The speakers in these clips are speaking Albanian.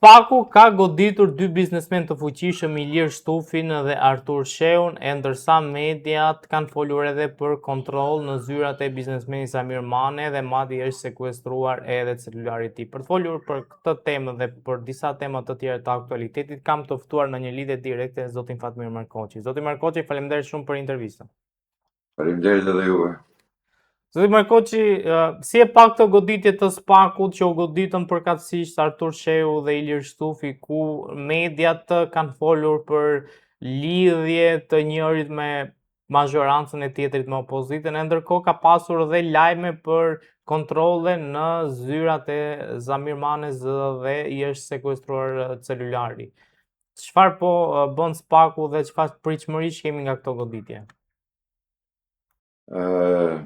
Paku ka goditur dy biznesmen të fuqishëm Ilir Shtufin dhe Artur Sheun, e ndërsa mediat kanë folur edhe për kontroll në zyrat e biznesmenit Samir Mane dhe madje është sekuestruar edhe celulari i tij. Për të folur për këtë temë dhe për disa tema të tjera të aktualitetit, kam të ftuar në një lidhje direkte zotin Fatmir Markoçi. Zoti Markoçi, faleminderit shumë për intervistën. Faleminderit edhe juve. Zoti Markoçi, si e pa këtë goditje të SPAK-ut që u goditën përkatësisht Artur Sheu dhe Ilir Shtufi, ku mediat kanë folur për lidhje të njërit me mazhorancën e tjetrit me opozitën, e ndërkohë ka pasur dhe lajme për kontrolle në zyrat e Zamir Manes dhe i është sekuestruar celulari. Çfarë po bën SPAK-u dhe çfarë pritshmërish kemi nga këto goditje?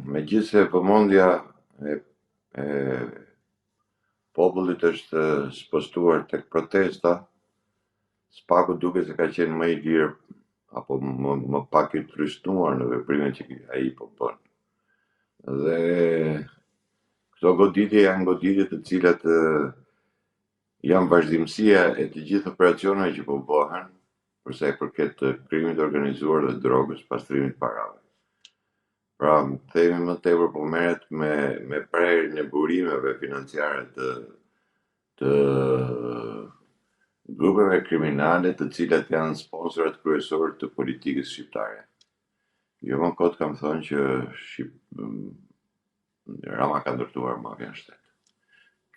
Megjithse vëmendja e popullit është spostuar tek protesta, SPAK-u duket se ka qenë më i lirë apo më pak i trishtuar në veprimet që ai po bën. Dhe këto goditje janë goditje të cilat janë vazhdimësia e të gjithë operacioneve që po bëhen për sa i përket krimit organizuar dhe drogës, pastrimit parave. Pra, themi më tepër po merret me prerjen e burimeve financiare të grupeve kriminale të cilat janë sponsorat kryesorë të politikës shqiptare. Jo më kot kam thënë që Rama ka ndërtuar mafia në shtet.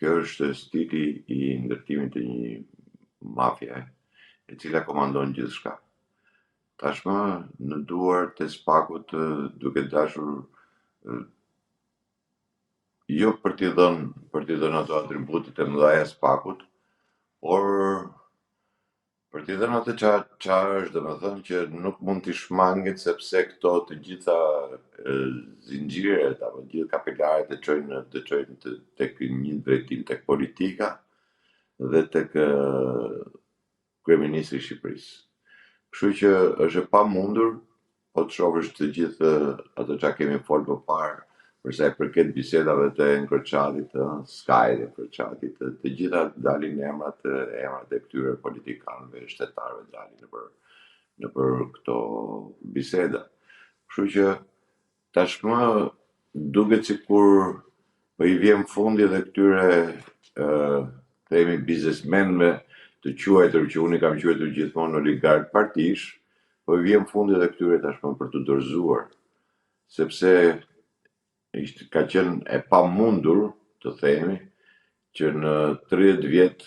Kjo është stili i ndërtimit të një mafie e cila komandon gjithçka. Tashmë në duart e SPAK-ut duke dashur jo për t'i dhënë ato atributet e mëdha SPAK-ut, por për t'i dhënë atë çfarë është, domethënë që nuk mund t'i shmanget sepse këto të gjitha zinxhiret apo të gjithë kapilaret të çojnë tek një drejtim, tek politika dhe tek kryeministri i Shqipërisë. Kështu që është e pamundur, po të shohësh të gjithë ato që kemi folë më parë, për sa i përket bisedave të Encrochatit, Skajit, Encrochatit, të gjitha dalin emrat e këtyre politikanëve, shtetarëve dalin nëpër këto biseda. Kështu që tashmë duket sikur po i vjen fundi edhe këtyre themi biznesmenëve të quajtur që unë i kam quajtur gjithmonë oligark partish, po i vjen fundi edhe këtyre tashmë për të dorëzuar, sepse ka qenë e pamundur, të themi, që në 30 vjet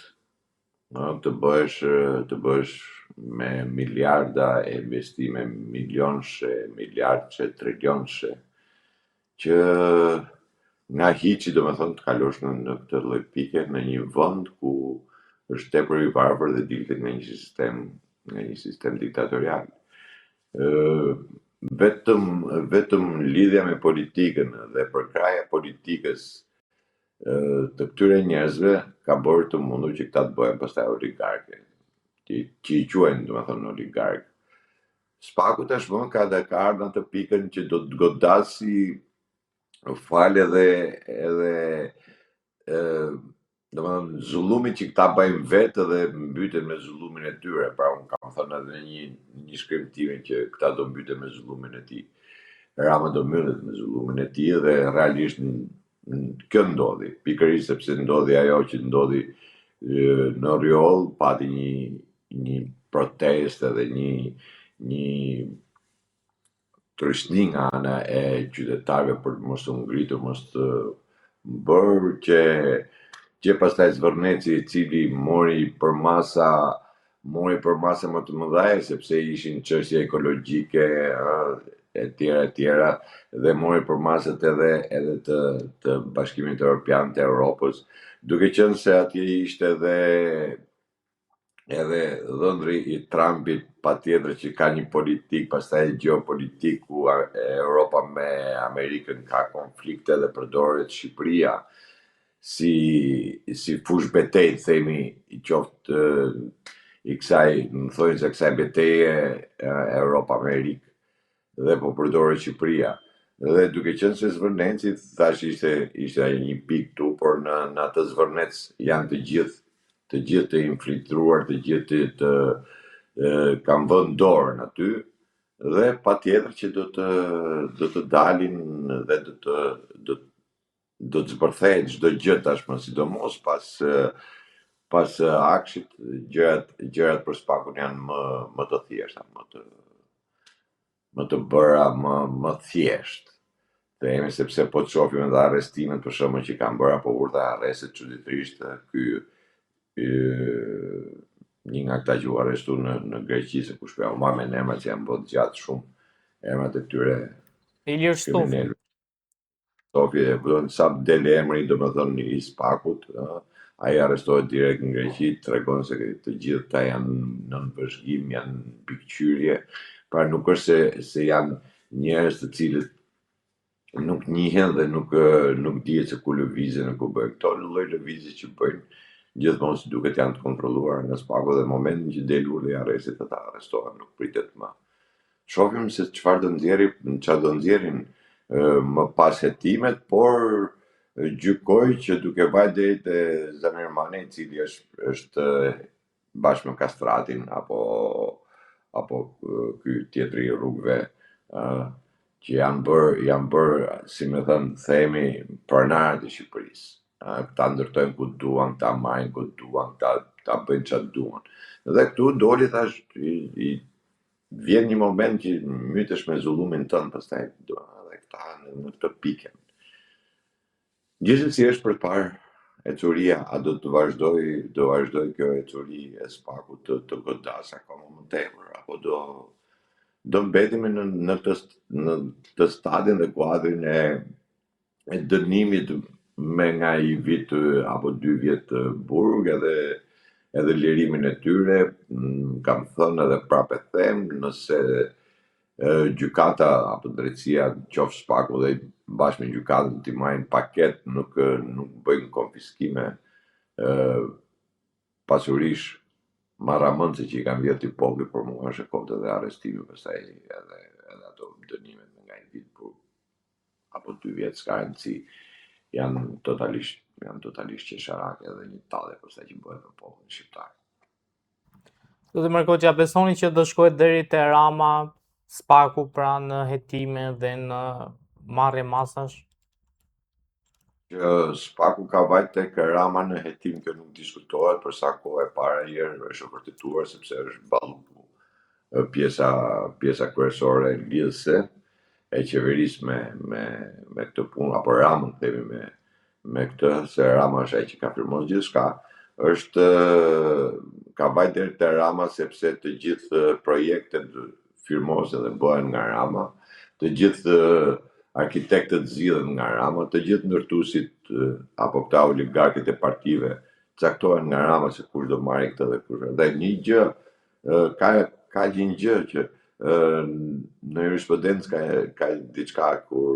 të bëhesh me miliarda e investime, milionëshe, miliardëshe, trilionëshe, që nga hiçi domethënë të kalosh në këtë lloj pike në një vend ku është tepër i varfër dhe dilte nga një sistem diktatorial. Vetëm lidhja me politikën dhe përkraja politikës të këtyre njerëzve ka bërë të mundur që këta të bëhen pastaj oligarke, që i quajnë domethënë oligark. SPAK-u tashmë ka ardhur në të pikën që do të godasi falë edhe domethënë zullumit që këta bëjnë vetë dhe mbyten me zullumin e tyre. Pra unë kam thënë edhe një shkrim time që këta do mbyten me zullumin e tij. Rama do mbyllet me zullumin e tij dhe realisht kjo ndodhi. Pikërisht sepse ndodhi ajo që ndodhi në Orioll, pati një protestë dhe një trishni nga ana e qytetarëve për mos u ngritur, mos të bërë që pastaj Zvërneci, i cili mori për masa më të mëdha sepse ishin çështje ekologjike e tjera dhe mori për masat edhe të Bashkimit Evropian të Europës, duke qenë se atje ishte edhe dhëndri i Trumpit, patjetër që ka një politik, pastaj geopolitik ku Europa me Amerikën ka konflikte dhe përdoret Shqipëria si fush betejë, themi, i qoftë i kësaj beteje Europa-Amerikë dhe po përdoret Shqipëria. Dhe duke qenë se Zvërneci thash ishte një pikë tu, por në atë Zvërnec janë të gjithë të gjithë të infiltruar, të gjithë të kanë vënë dorën aty, dhe patjetër që do të dalin dhe do të zbërthehen çdo gjë tashmë, sidomos pas akshit, gjërat për Spakun janë më të thjeshta, më të bëra më thjesht. Themi sepse po të shohim edhe arrestimet për shembull që kanë bërë apo urdhra arreste çuditërisht, një nga këta që u arrestu në Greqi, se kush po marr me emrat që janë bërë gjatë shumë, emrat e këtyre Ilir Shtufi. kriminalëve. Shtufi, sa del emri, domethënë i Spakut, ai arrestohet direkt në Greqi, tregon se të gjithë ta janë nën vëzhgim, janë pikqyrje, pra nuk është se janë njerëz të cilët nuk njihen dhe nuk dihet se ku lëvizin e ku bëjnë. Këto lloj lëvizje që bëjnë gjithmonë si duket janë të kontrolluara nga Spaku dhe në momentin që del urdhri i arrestit ata arrestohen, nuk pritet më. Shohim se çfarë do nxjerrin më pas hetimet, por gjykoj që duke vajtë deri te Zamirmani, i cili është bashkë me Kastratin apo ky tjetri i rrugëve, që janë bërë, si më themi, pronarët e Shqipërisë. Këta ndërtojnë ku duan, këta marrin ku duan, këta bëjnë çfarë duan. Dhe këtu doli thash, vjen një moment që mytesh me zullumin tënd, pastaj edhe këta në këtë pikë. Gjithsesi është përpara ecuria, a do të vazhdoj kjo ecuri e Spakut të godas akoma më tepër, apo do mbetemi në të stadin dhe kuadrin e dënimit me nga i vit apo 2 vjet burg edhe lirimin e tyre. Kam thënë edhe prapë them, nëse gjykata apo drejtësia, qoftë Spaku dhe bashkë me gjykatën t'i marrin paket, nuk bëjnë konfiskime pasurish marramëndse që i kanë vjedhur ti populli, por mua është e kohët edhe arrestimi, pastaj edhe ato dënimet me nga i vit burg apo 2 vjet, s'ka rëndësi, janë totalisht qesharake edhe një tallje pastaj që bëhet në popullin shqiptar. Zoti Markoçi, a besoni që do shkohet deri te Rama Spaku pra në hetime dhe në marrje masash? Që Spaku ka vajt tek Rama në hetim, kjo nuk diskutohet, për sa kohë e para herë është vërtetuar sepse është ballu pjesa kryesore lidhëse e qeverisë me këtë punë, apo Ramën themi me këtë, se Rama është ai që ka firmuar gjithçka, ka vajt deri te Rama sepse të gjithë projektet firmose dhe bëhen nga Rama, të gjithë arkitektët zgjidhen nga Rama, të gjithë ndërtuesit apo këta oligarkët e partive caktohen nga Rama se kush do marrë këtë dhe kush. Dhe një gjë, ka një gjë që në jurisprudencë ka diçka kur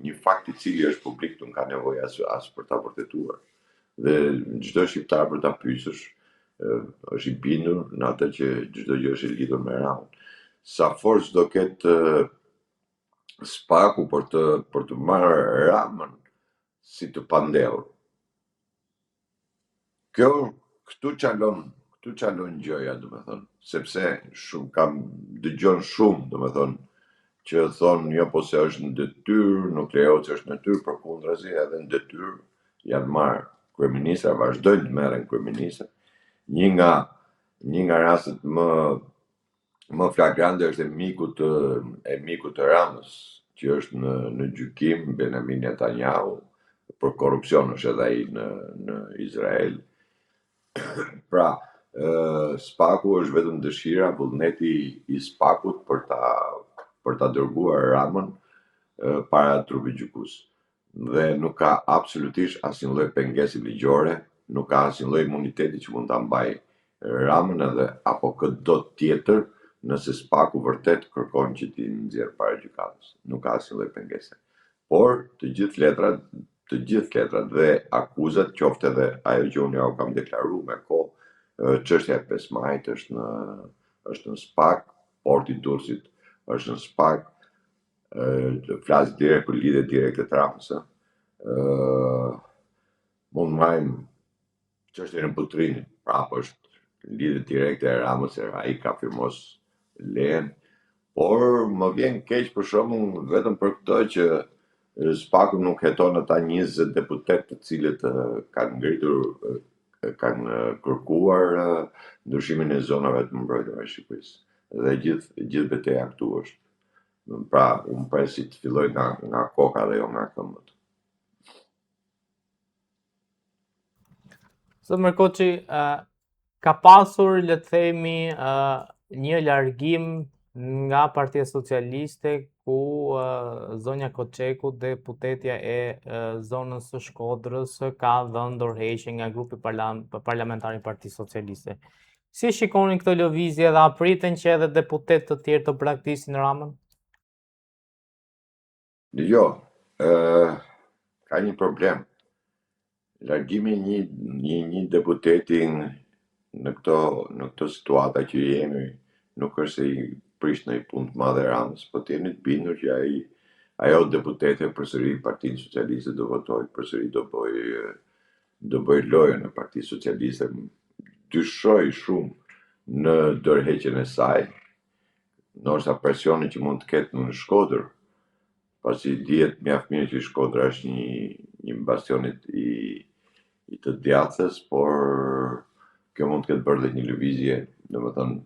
një fakt i cili është publik nuk ka nevojë as për ta vërtetuar. Dhe çdo shqiptar për ta pyesësh është i bindur në atë që çdo gjë është e lidhur me Ramën. Sa forcë do ketë Spaku për të marrë Ramën si të pandehur. Këtu çalon gjëja, domethënë, sepse dëgjon shumë, domethënë, që thonë jo po se është në detyrë, nuk lejohet se është në detyrë, përkundrazi edhe në detyrë janë marrë kryeministra, vazhdojnë të merren kryeministra. Një nga rastet më flagrante është e mikut të Ramës, që është në gjykim, Benjamin Netanyahu, për korrupsion është edhe ai në Izrael. Pra, Spaku është vetëm dëshira, vullneti i Spakut për ta dërguar Ramën para trupit gjykues. Dhe nuk ka absolutisht asnjë lloj pengesi ligjore, nuk ka asnjë lloj imuniteti që mund ta mbajë Ramën edhe apo çdo tjetër, nëse Spaku vërtet kërkon që t'i nxjerrë para gjykatës. Nuk ka asnjë lloj pengese. Por të gjithë letrat dhe akuzat, qoftë edhe ajo që unë jau kam deklaruar me kohë, çështja e 5 majit është në Spak, porti i Durrësit është në Spak, flas direkt për lidhje direkte të Ramës. Mund marrim çështjen e Putrinit, prapë është lidhje direkte e Ramës se ai ka firmos lejen, por më vjen keq për shembull vetëm për këtë që SPAK-u nuk heton ata 20 deputet të cilët kanë kërkuar ndryshimin e zonave të mbrojtura e Shqipërisë. Dhe gjithë betejë këtu është. Pra, unë presi të filloj nga koka dhe jo nga këmbët. Zot Markoçi, ka pasur, le të themi, një largim nga Partia Socialiste ku zonja Koçeku, deputetja e zonës së Shkodrës, ka dhënë dorëheqje nga grupi parlamentar i Partisë Socialiste. Si shikonin këtë lëvizje dhe a priten që edhe deputet të tjerë të braktisin Ramën? Jo, ka një problem. Largimi një deputeti në këto situata që jemi nuk është se i prish në i punë të madhe Ramës, po të jeni të bindur që ajo deputete përsëri Partinë Socialiste do votoj, përsëri do bëj lojën në Partinë Socialiste. Dyshoj shumë në dorëheqjen e saj, ndoshta presioni që mund të ketë në Shkodër, pasi dihet mjaft mirë që Shkodra është një bastion i të djathtas, por kjo mund të ketë bërë dhe një lëvizje, domethënë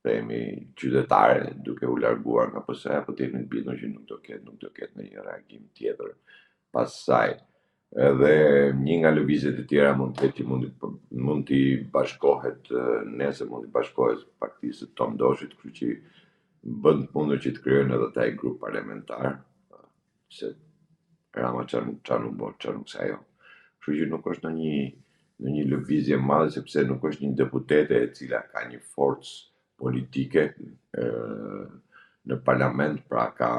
themi qytetare, duke u larguar nga PS-ja, po të jemi të bindur që nuk do ketë ndonjë reagim tjetër pas saj. Edhe një nga lëvizjet e tjera mund të jetë që mund t'i bashkohet nesër, mund t'i bashkohet partisë të Tom Doshit, kështu që bën të mundur që të krijojnë edhe taj grup parlamentar, se Rama çfarë nuk bën, çfarë nuk sa ajo. Kështu që nuk është në një lëvizje madhe, sepse nuk është një deputete e cila ka një forcë politike në parlament, pra ka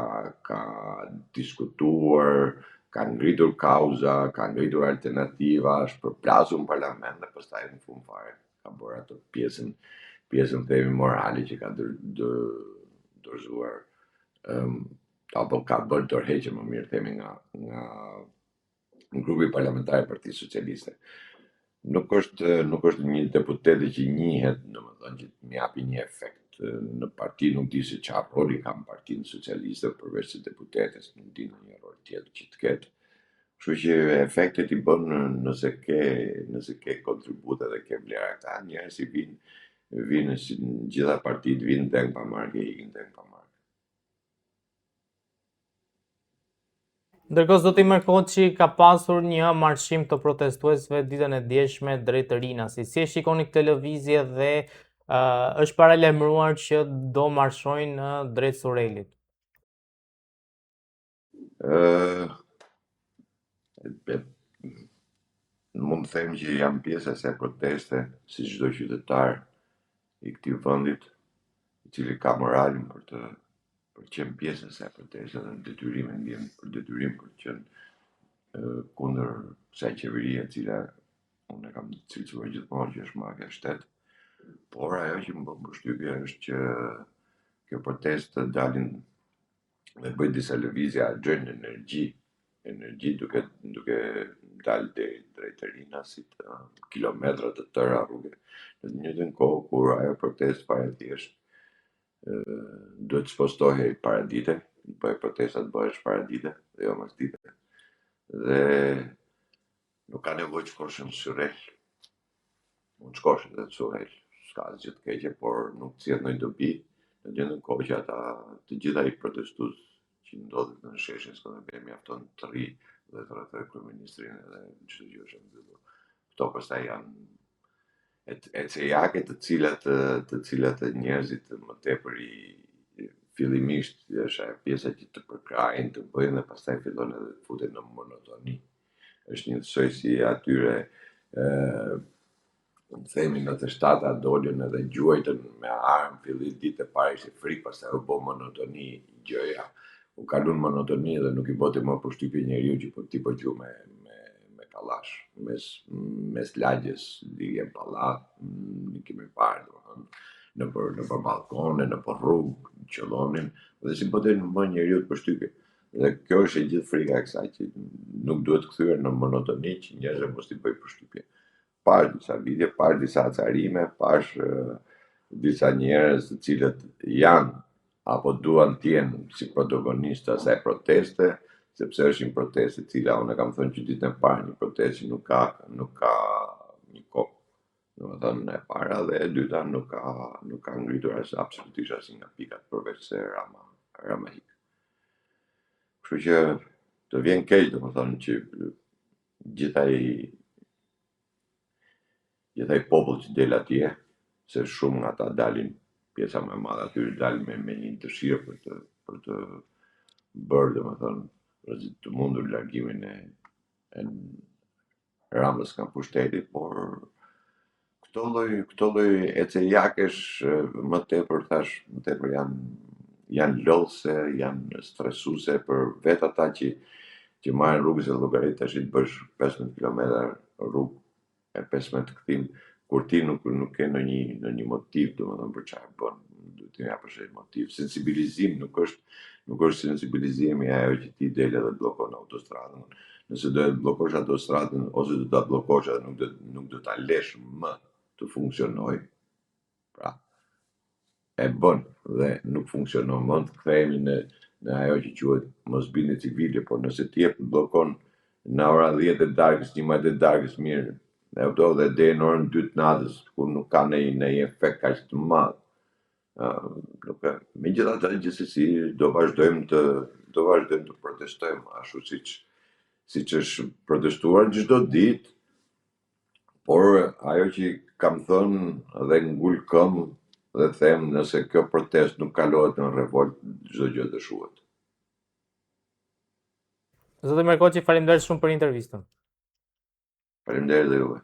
diskutuar, ka ngritur kauza, ka ngritur alternativa, është përplasur në parlament dhe pastaj në fund fare ka bërë atë pjesën themi morale që ka dorëzuar apo ka bërë dorëheqje më mirë themi nga grupi parlamentar i Partisë Socialiste. Nuk është një deputete që njihet, domethënë që të japi një efekt në parti, nuk di se çfarë roli ka në Partinë Socialiste përveç se deputetes, nuk di ndonjë rol tjetër që të ketë. Kështu që efektet i bën nëse ke kontribute dhe ke vlera. Këta njerëz i vinë si në gjitha partitë, vinë deng pa marrë, ikin deng pa marrë. Ndërkohë zoti Markoçi ka pasur një marshim të protestuesve ditën e djeshme drejt Rinasit. Si e shikoni këtë lëvizje dhe është paralajmëruar që do marshojnë drejt Surelit? Mund të them që jam pjesë e asaj proteste, si çdo qytetar i këtij vendit, i cili ka moralin për të qenë pjesë e asaj proteste dhe detyrimin për të qenë kundër kësaj qeverie e cila unë e kam cilësuar gjithmonë që është mafja e shtetit. Por ajo që më bën përshtypje është që kjo protestë dalin dhe bëjnë disa lëvizje, gjojnë energji duke dalë drejt Rinasit, kilometra të tëra rrugë. Në të njëjtën kohë kur ajo protestë parathjesht duhet të spostohej paradite, bëj protestat bëhesh paradite dhe jo masdite. Dhe nuk ka nevojë të shkosh në Syrel. Mund të shkosh edhe në Syrel, s'ka asgjë të keqe, por nuk sjell ndonjë dobi. Në të njëjtën kohë që ata të gjithë ai protestues që ndodhet në sheshin Skënderbeu mjafton të rri dhe të rrethoj kryeministrin edhe çdo gjë është mbyllur. Kto pastaj janë ecejake të cilat njerëzit më tepër fillimisht është ajo pjesa që të përkrajnë, të bëjnë dhe pastaj fillon edhe të futen në monotoni. Është njësoj si atyre themi në të shtata dolën edhe gjuajtën me armë, fillim ditë e parë ishte frikë, pastaj u bë monotoni gjëja. U kalon monotoni dhe nuk i bote më përshtypje njeriu që ti po gjuaj me kallash, mes lagjes, ligje pallat, nuk kemi parë domethënë në për balkone, në për rrugë, qellonin, dhe si bote më njeriu të përshtypje. Dhe kjo është e gjithë frika e kësaj që nuk duhet kthyer në monotoni që njerëzit mos i bëj përshtypje. pash disa video, pash disa acarime, pash disa njerëz të cilët janë apo duan të jenë si protagonistë asaj proteste, sepse është një protestë e cila unë kam thënë që ditën e parë një protestë nuk ka një kohë. Domethënë e para dhe e dyta nuk ka ngritur absolutisht asnjë nga pikat përveç se Rama hik. Kështu që të vjen keq domethënë që gjithaj popull që del atje, se shumë nga ata dalin, pjesa më e madhe aty dalin me një dëshirë për të bërë domethënë të mundur largimin e Ramës nga pushteti, por këto lloj ecejakesh më tepër janë lodhse, janë stresuese për vetë ata që marrin rrugës e llogarit tash të bësh 15 kilometra rrugë e 15 kthim, kur ti nuk ke ndonjë motiv domethënë për çfarë bën, duhet të japësh një motiv. Sensibilizim nuk është sensibilizimi ajo që ti del edhe bllokon autostradën. Nëse do të bllokosh autostradën ose do ta bllokosh edhe nuk do ta lesh më të funksionoj, pra e bën dhe nuk funksionon më, të kthehemi në ajo që quhet mosbindje civile, por nëse ti e bllokon në ora 10 e darkës, 11 e darkës, mirë, e kuptoj dhe deri në orën 2 të natës, kur nuk ka ndonjë efekt kaq të madh. Megjithatë, gjithsesi do vazhdojmë të protestojmë ashtu siç është protestuar çdo ditë, por ajo që kam thënë dhe ngul këmbë dhe them, nëse kjo protestë nuk kalohet në revoltë, çdo gjë dëshuhet. Zoti Markoçi, faleminderit shumë për intervistën. Faleminderit dhe juve.